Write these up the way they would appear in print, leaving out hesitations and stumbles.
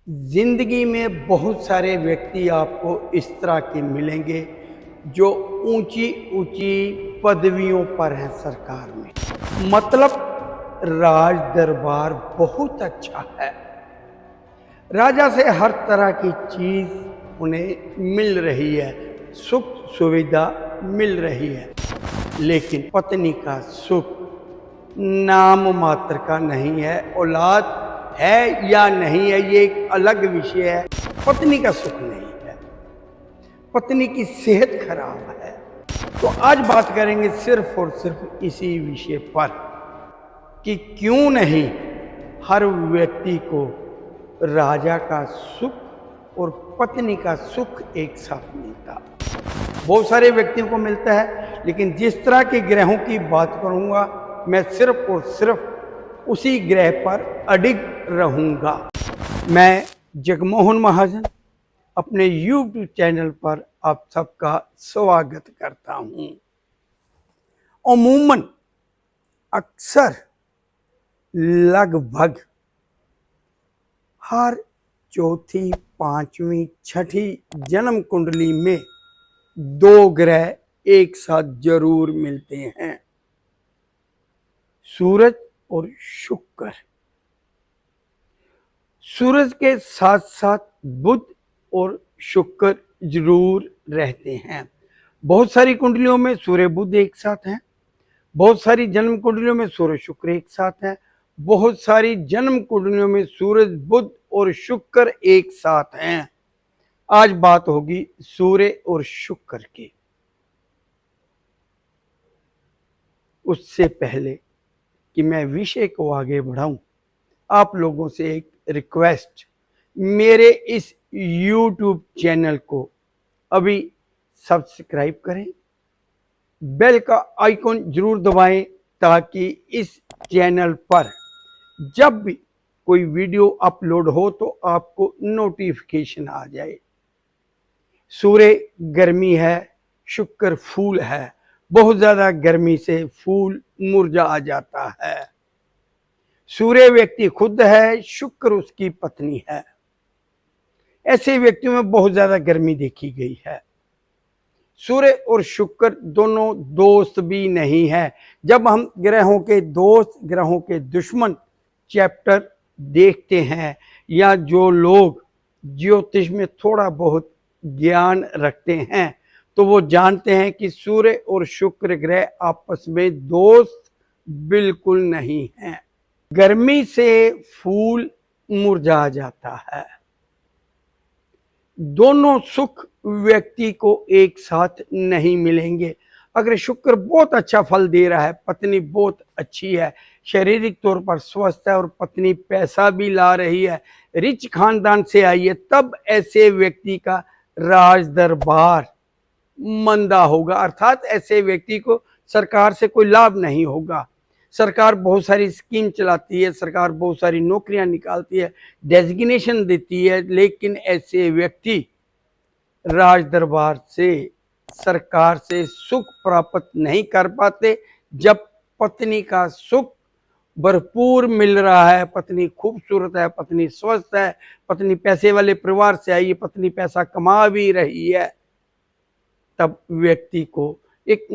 जिंदगी में बहुत सारे व्यक्ति आपको इस तरह के मिलेंगे जो ऊंची ऊंची पदवियों पर हैं सरकार में। मतलब राज दरबार बहुत अच्छा है। राजा से हर तरह की चीज उन्हें मिल रही है, सुख सुविधा मिल रही है, लेकिन पत्नी का सुख नाम मात्र का नहीं है। औलाद है या नहीं है ये एक अलग विषय है, पत्नी का सुख नहीं है, पत्नी की सेहत खराब है। तो आज बात करेंगे सिर्फ और सिर्फ इसी विषय पर कि क्यों नहीं हर व्यक्ति को राजा का सुख और पत्नी का सुख एक साथ मिलता। बहुत सारे व्यक्तियों को मिलता है, लेकिन जिस तरह के ग्रहों की बात करूंगा मैं सिर्फ और सिर्फ उसी ग्रह पर अडिग रहूंगा। मैं जगमोहन महाजन अपने YouTube चैनल पर आप सबका स्वागत करता हूं। अमूमन अक्सर लगभग हर चौथी, पांचवी, छठी जन्म कुंडली में दो ग्रह एक साथ जरूर मिलते हैं, सूरज और शुक्र। सूरज के साथ साथ बुध और शुक्र जरूर रहते हैं। बहुत सारी कुंडलियों में सूर्य बुध एक साथ हैं, बहुत सारी जन्म कुंडलियों में सूर्य शुक्र एक साथ हैं, बहुत सारी जन्म कुंडलियों में सूरज बुध और शुक्र एक साथ हैं। आज बात होगी सूर्य और शुक्र की। उससे पहले कि मैं विषय को आगे बढ़ाऊं, आप लोगों से एक रिक्वेस्ट, मेरे इस YouTube चैनल को अभी सब्सक्राइब करें, बेल का आइकॉन जरूर दबाएं ताकि इस चैनल पर जब भी कोई वीडियो अपलोड हो तो आपको नोटिफिकेशन आ जाए। सूर्य गर्मी है, शुक्र फूल है। बहुत ज्यादा गर्मी से फूल मुरझा जाता है। सूर्य व्यक्ति खुद है, शुक्र उसकी पत्नी है। ऐसे व्यक्तियों में बहुत ज्यादा गर्मी देखी गई है। सूर्य और शुक्र दोनों दोस्त भी नहीं है। जब हम ग्रहों के दोस्त, ग्रहों के दुश्मन चैप्टर देखते हैं, या जो लोग ज्योतिष में थोड़ा बहुत ज्ञान रखते हैं, तो वो जानते हैं कि सूर्य और शुक्र ग्रह आपस में दोस्त बिल्कुल नहीं हैं। गर्मी से फूल मुरझा जाता है। दोनों सुख व्यक्ति को एक साथ नहीं मिलेंगे। अगर शुक्र बहुत अच्छा फल दे रहा है, पत्नी बहुत अच्छी है, शारीरिक तौर पर स्वस्थ है और पत्नी पैसा भी ला रही है, रिच खानदान से आई है, तब ऐसे व्यक्ति का राज दरबार मंदा होगा। अर्थात ऐसे व्यक्ति को सरकार से कोई लाभ नहीं होगा। सरकार बहुत सारी स्कीम चलाती है, सरकार बहुत सारी नौकरियां निकालती है, डेजिग्नेशन देती है, लेकिन ऐसे व्यक्ति राज दरबार से, सरकार से सुख प्राप्त नहीं कर पाते। जब पत्नी का सुख भरपूर मिल रहा है, पत्नी खूबसूरत है, पत्नी स्वस्थ है, पत्नी पैसे वाले परिवार से आई है, पत्नी पैसा कमा भी रही है, तब व्यक्ति को एक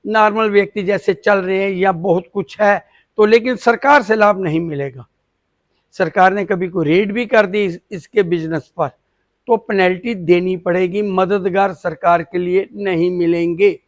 नॉर्मल व्यक्ति जैसे चल रहे हैं या बहुत कुछ है, तो लेकिन सरकार से लाभ नहीं मिलेगा। सरकार ने कभी कोई रेड भी कर दी इसके बिजनेस पर, तो पेनल्टी देनी पड़ेगी, मददगार सरकार के लिए नहीं मिलेंगे।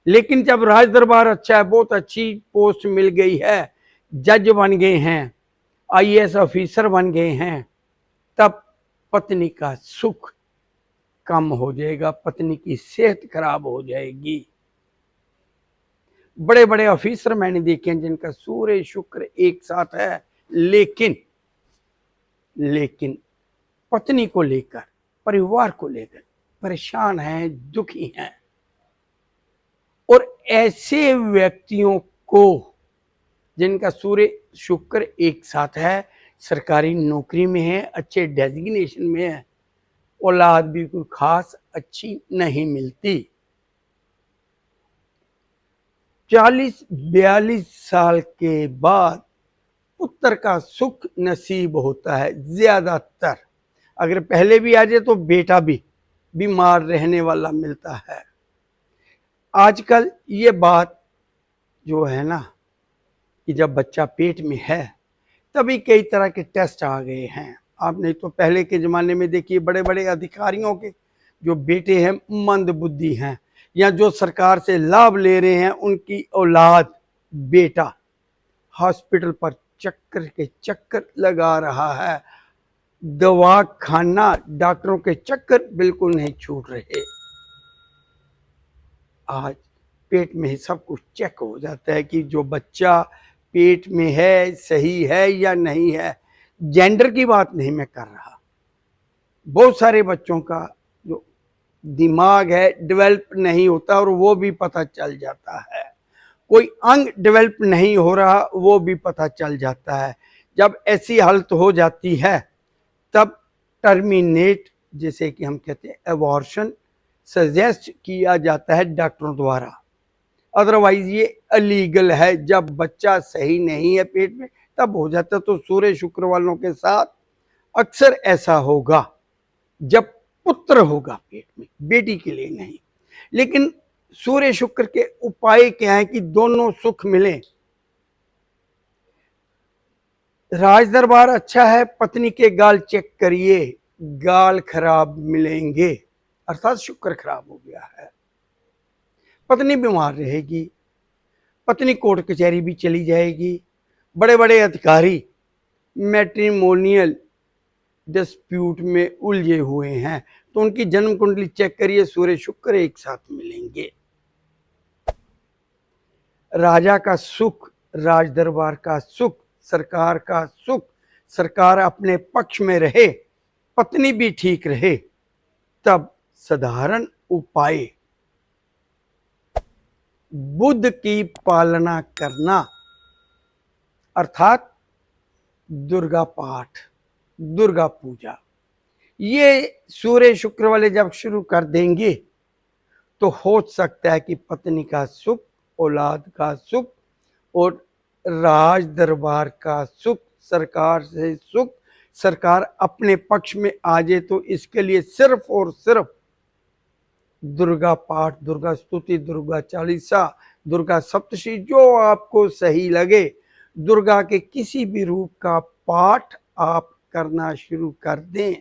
लेकिन जब राज दरबार अच्छा है, बहुत अच्छी पोस्ट मिल गई है, जज बन गए हैं, IAS ऑफिसर बन गए हैं, तब पत्नी का सुख कम हो जाएगा, पत्नी की सेहत खराब हो जाएगी। बड़े बड़े ऑफिसर मैंने देखे हैं जिनका सूर्य शुक्र एक साथ है, लेकिन पत्नी को लेकर, परिवार को लेकर परेशान हैं, दुखी हैं। और ऐसे व्यक्तियों को जिनका सूर्य शुक्र एक साथ है, सरकारी नौकरी में है, अच्छे डेजिग्नेशन में है, औलाद भी कोई खास अच्छी नहीं मिलती। 40-42 साल के बाद पुत्र का सुख नसीब होता है ज्यादातर। अगर पहले भी आ जाए तो बेटा भी बीमार रहने वाला मिलता है। आजकल ये बात जो है ना कि जब बच्चा पेट में है तभी कई तरह के टेस्ट आ गए हैं। आपने तो पहले के ज़माने में देखिए बड़े बड़े अधिकारियों के जो बेटे हैं मंद बुद्धि हैं, या जो सरकार से लाभ ले रहे हैं उनकी औलाद बेटा हॉस्पिटल पर चक्कर के चक्कर लगा रहा है, दवा खाना डॉक्टरों के चक्कर बिल्कुल नहीं छूट रहे। आज पेट में ही सब कुछ चेक हो जाता है कि जो बच्चा पेट में है सही है या नहीं है। जेंडर की बात नहीं मैं कर रहा, बहुत सारे बच्चों का जो दिमाग है डेवलप नहीं होता और वो भी पता चल जाता है। कोई अंग डेवलप नहीं हो रहा वो भी पता चल जाता है। जब ऐसी हालत हो जाती है तब टर्मिनेट, जैसे कि हम कहते हैं एबॉर्शन, सजेस्ट किया जाता है डॉक्टरों द्वारा। अदरवाइज ये अलीगल है। जब बच्चा सही नहीं है पेट में तब हो जाता। तो सूर्य शुक्र वालों के साथ अक्सर ऐसा होगा जब पुत्र होगा पेट में, बेटी के लिए नहीं। लेकिन सूर्य शुक्र के उपाय क्या है कि दोनों सुख मिले। राज दरबार अच्छा है, पत्नी के गाल चेक करिए, गाल खराब मिलेंगे, अर्थात शुक्र खराब हो गया है। पत्नी बीमार रहेगी, पत्नी कोर्ट कचहरी भी चली जाएगी, बड़े बड़े अधिकारी मैट्रिमोनियल डिस्प्यूट में उलझे हुए हैं, तो उनकी जन्म कुंडली चेक करिए, सूर्य शुक्र एक साथ मिलेंगे। राजा का सुख, राज दरबार का सुख, सरकार का सुख, सरकार अपने पक्ष में रहे, पत्नी भी ठीक रहे, तब साधारण उपाय बुध की पालना करना, अर्थात दुर्गा पाठ, दुर्गा पूजा। ये सूर्य शुक्र वाले जब शुरू कर देंगे तो हो सकता है कि पत्नी का सुख, औलाद का सुख और राज दरबार का सुख, सरकार से सुख, सरकार अपने पक्ष में आ जाए। तो इसके लिए सिर्फ और सिर्फ दुर्गा पाठ, दुर्गा स्तुति, दुर्गा चालीसा, दुर्गा सप्तशी, जो आपको सही लगे, दुर्गा के किसी भी रूप का पाठ आप करना शुरू कर दें,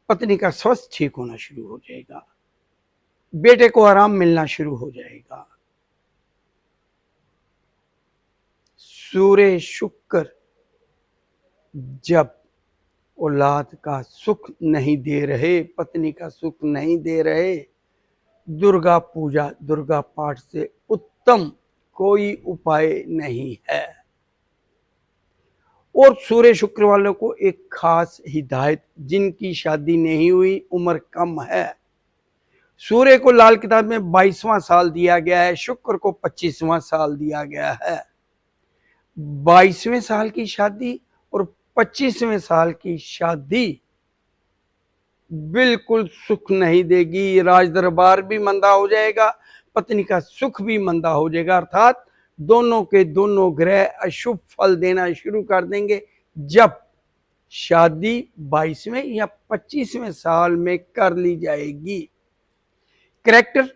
पत्नी का स्वास्थ्य ठीक होना शुरू हो जाएगा, बेटे को आराम मिलना शुरू हो जाएगा। सूर्य शुक्र जब औलाद का सुख नहीं दे रहे, पत्नी का सुख नहीं दे रहे, दुर्गा पूजा, दुर्गा पाठ से उत्तम कोई उपाय नहीं है। और सूर्य शुक्र वालों को एक खास हिदायत, जिनकी शादी नहीं हुई, उम्र कम है, सूर्य को लाल किताब में 22वां साल दिया गया है, शुक्र को 25वां साल दिया गया है। 22वें साल की शादी और 25वें साल की शादी बिल्कुल सुख नहीं देगी। राज दरबार भी मंदा हो जाएगा, पत्नी का सुख भी मंदा हो जाएगा, अर्थात दोनों के दोनों ग्रह अशुभ फल देना शुरू कर देंगे जब शादी 22वें या 25वें साल में कर ली जाएगी। करेक्टर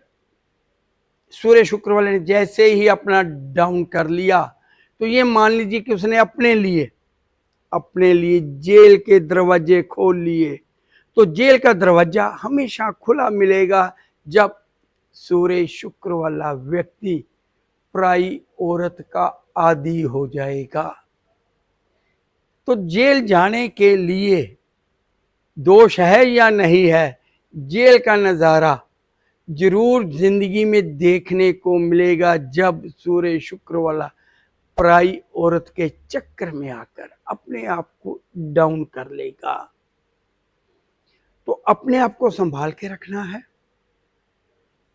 सूर्य शुक्र वाले ने जैसे ही अपना डाउन कर लिया तो ये मान लीजिए कि उसने अपने लिए जेल के दरवाजे खोल लिए। तो जेल का दरवाजा हमेशा खुला मिलेगा जब सूर्य शुक्र वाला व्यक्ति पराई औरत का आदी हो जाएगा। तो जेल जाने के लिए दोष है या नहीं है, जेल का नज़ारा जरूर जिंदगी में देखने को मिलेगा जब सूर्य शुक्र वाला पराई औरत के चक्कर में आकर अपने आप को डाउन कर लेगा। तो अपने आप को संभाल के रखना है,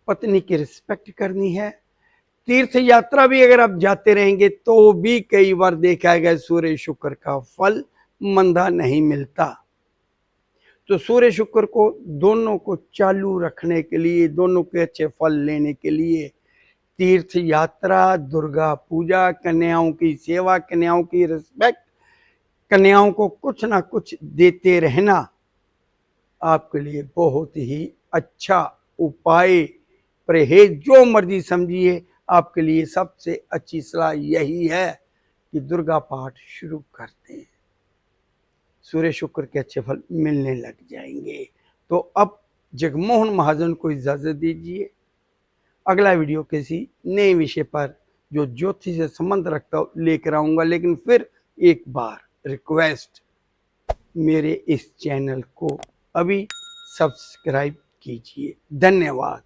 पत्नी की रिस्पेक्ट करनी है। तीर्थ यात्रा भी अगर आप जाते रहेंगे तो भी कई बार देखा गया सूर्य शुक्र का फल मंदा नहीं मिलता। तो सूर्य शुक्र को दोनों को चालू रखने के लिए, दोनों के अच्छे फल लेने के लिए तीर्थ यात्रा, दुर्गा पूजा, कन्याओं की सेवा, कन्याओं की रिस्पेक्ट, कन्याओं को कुछ ना कुछ देते रहना आपके लिए बहुत ही अच्छा उपाय, परहेज जो मर्जी समझिए, आपके लिए सबसे अच्छी सलाह यही है कि दुर्गा पाठ शुरू करते हैं, सूर्य शुक्र के अच्छे फल मिलने लग जाएंगे। तो अब जगमोहन महाजन को इजाजत दीजिए। अगला वीडियो किसी नए विषय पर जो ज्योतिष से संबंध रखता हो लेकर आऊंगा, लेकिन फिर एक बार रिक्वेस्ट, मेरे इस चैनल को अभी सब्सक्राइब कीजिए। धन्यवाद।